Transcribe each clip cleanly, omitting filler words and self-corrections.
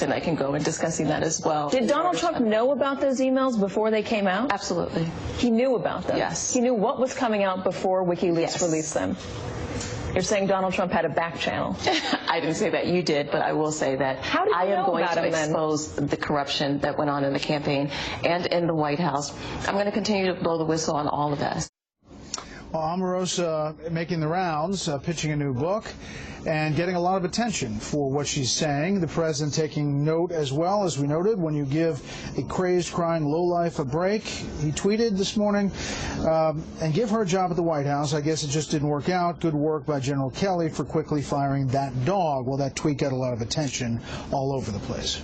and I can go in discussing that as well. Did Donald Trump know about those emails before they came out? Absolutely. He knew about them? Yes. He knew what was coming out before WikiLeaks Yes. released them? You're saying Donald Trump had a back channel? I didn't say that, you did, but I will say that I am going to expose the corruption that went on in the campaign and in the White House. I'm going to continue to blow the whistle on all of this. Well, Omarosa making the rounds, pitching a new book, and getting a lot of attention for what she's saying. The president taking note as well, as we noted, when you give a crazed, crying lowlife a break. He tweeted this morning, and give her a job at the White House. I guess it just didn't work out. Good work by General Kelly for quickly firing that dog. Well, that tweet got a lot of attention all over the place.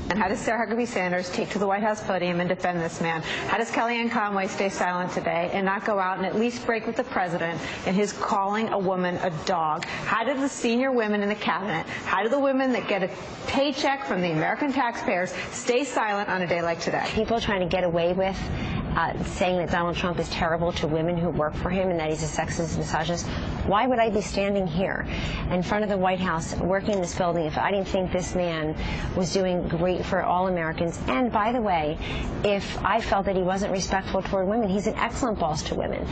And how does Sarah Huckabee Sanders take to the White House podium and defend this man? How does Kellyanne Conway stay silent today and not go out and at least break with the president in his calling a woman a dog? How do the senior women in the cabinet, how do the women that get a paycheck from the American taxpayers stay silent on a day like today? People trying to get away with saying that Donald Trump is terrible to women who work for him and that he's a sexist, misogynist. Why would I be standing here in front of the White House working in this building if I didn't think this man was doing great for all Americans? And by the way, if I felt that he wasn't respectful toward women, he's an excellent boss to women.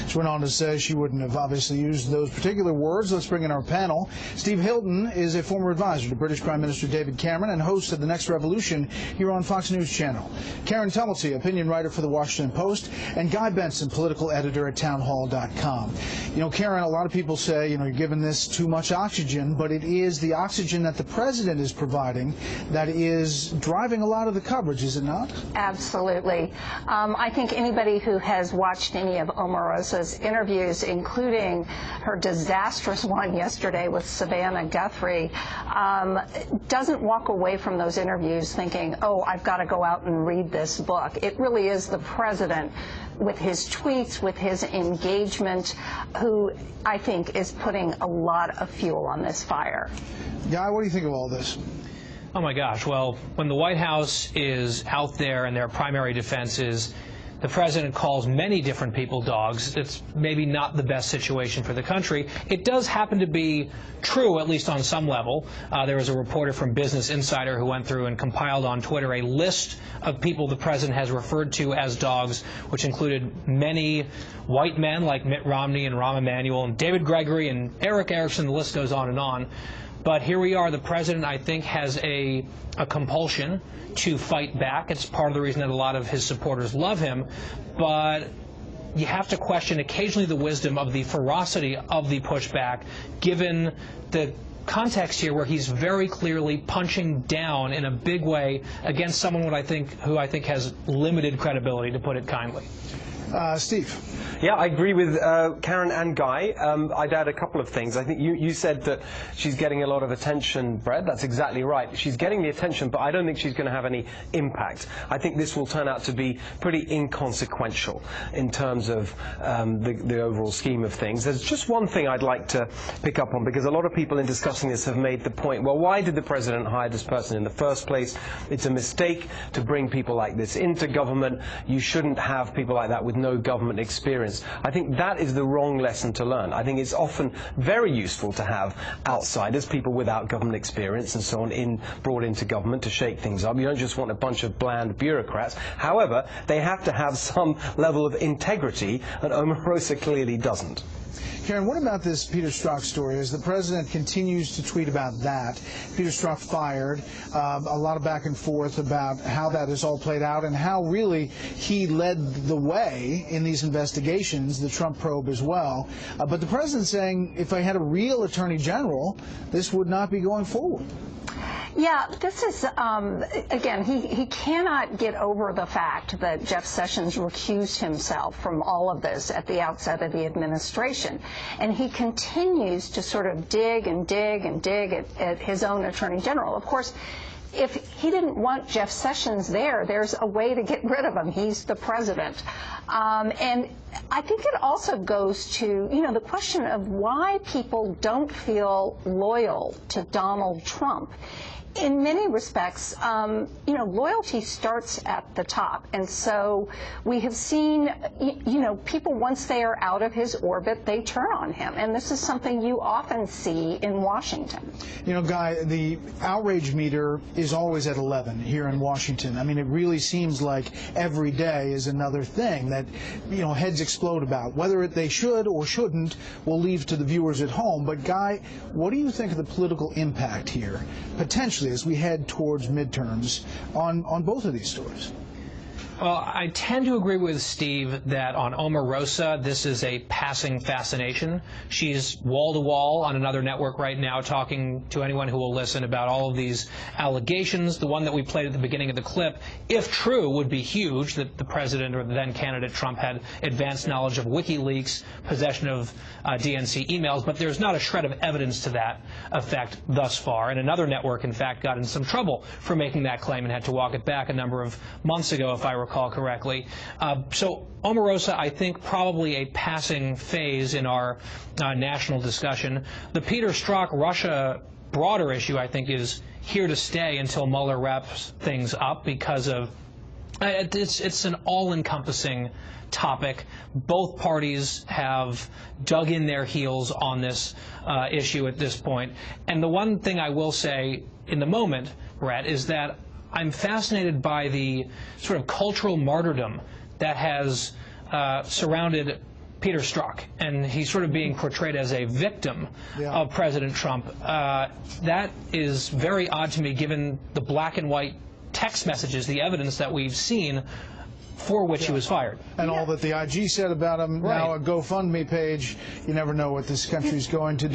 She went on to say she wouldn't have obviously used those particular words. Let's bring in our panel. Steve Hilton is a former advisor to British Prime Minister David Cameron and host of The Next Revolution here on Fox News Channel. Karen Tumulty, opinion writer for The Washington Post, and Guy Benson, political editor at townhall.com. You know, Karen, a lot of people say, you know, you're giving this too much oxygen, but it is the oxygen that the president is providing that is driving a lot of the coverage, is it not? Absolutely. I think anybody who has watched any of Omarosa's interviews, including her disastrous one yesterday with Savannah Guthrie, doesn't walk away from those interviews thinking, oh, I've got to go out and read this book. It really is the president, with his tweets, with his engagement, who I think is putting a lot of fuel on this fire. Guy, what do you think of all this? Oh my gosh, well, when the White House is out there and their primary defense is the president calls many different people dogs, it's maybe not the best situation for the country. It does happen to be true, at least on some level. There was a reporter from Business Insider who went through and compiled on Twitter a list of people the president has referred to as dogs, which included many white men like Mitt Romney and Rahm Emanuel and David Gregory and Eric Erickson. The list goes on and on. But here we are. The president, I think, has a compulsion to fight back. It's part of the reason that a lot of his supporters love him. But you have to question occasionally the wisdom of the ferocity of the pushback, given the context here where he's very clearly punching down in a big way against someone who I think has limited credibility, to put it kindly. Steve. Yeah, I agree with Karen and Guy. I'd add a couple of things. I think you said that she's getting a lot of attention, Brett. That's exactly right. She's getting the attention, but I don't think she's going to have any impact. I think this will turn out to be pretty inconsequential in terms of the overall scheme of things. There's just one thing I'd like to pick up on, because a lot of people in discussing this have made the point, well, why did the president hire this person in the first place? It's a mistake to bring people like this into government. You shouldn't have people like that with no government experience. I think that is the wrong lesson to learn. I think it's often very useful to have outsiders, people without government experience and so on, brought into government to shake things up. You don't just want a bunch of bland bureaucrats. However, they have to have some level of integrity, and Omarosa clearly doesn't. Karen, what about this Peter Strzok story? As the president continues to tweet about that, Peter Strzok fired, a lot of back and forth about how that has all played out and how really he led the way in these investigations, the Trump probe as well. But the president saying if I had a real attorney general, this would not be going forward. Yeah, this is, again, he cannot get over the fact that Jeff Sessions recused himself from all of this at the outset of the administration. And he continues to sort of dig and dig and dig at his own attorney general. Of course, if he didn't want Jeff Sessions there, there's a way to get rid of him. He's the president. And I think it also goes to, the question of why people don't feel loyal to Donald Trump. In many respects, loyalty starts at the top. And so we have seen, people, once they are out of his orbit, they turn on him. And this is something you often see in Washington. Guy, the outrage meter is always at 11 here in Washington. I mean, it really seems like every day is another thing that, heads explode about. Whether they should or shouldn't, we'll leave to the viewers at home. But, Guy, what do you think of the political impact here, potentially, as we head towards midterms on both of these stories? Well, I tend to agree with Steve that on Omarosa, this is a passing fascination. She's wall-to-wall on another network right now talking to anyone who will listen about all of these allegations. The one that we played at the beginning of the clip, if true, would be huge, that the president or the then-candidate Trump had advanced knowledge of WikiLeaks, possession of DNC emails, but there's not a shred of evidence to that effect thus far. And another network, in fact, got in some trouble for making that claim and had to walk it back a number of months ago, if I recall correctly. So Omarosa, I think, probably a passing phase in our national discussion. The Peter Strzok Russia broader issue, I think, is here to stay until Mueller wraps things up because of it's an all-encompassing topic. Both parties have dug in their heels on this issue at this point. And the one thing I will say in the moment, Brett, is that I'm fascinated by the sort of cultural martyrdom that has surrounded Peter Strzok, and he's sort of being portrayed as a victim of President Trump. That is very odd to me, given the black and white text messages, the evidence that we've seen for which he was fired. And all that the IG said about him, now a GoFundMe page. You never know what this country's going to do.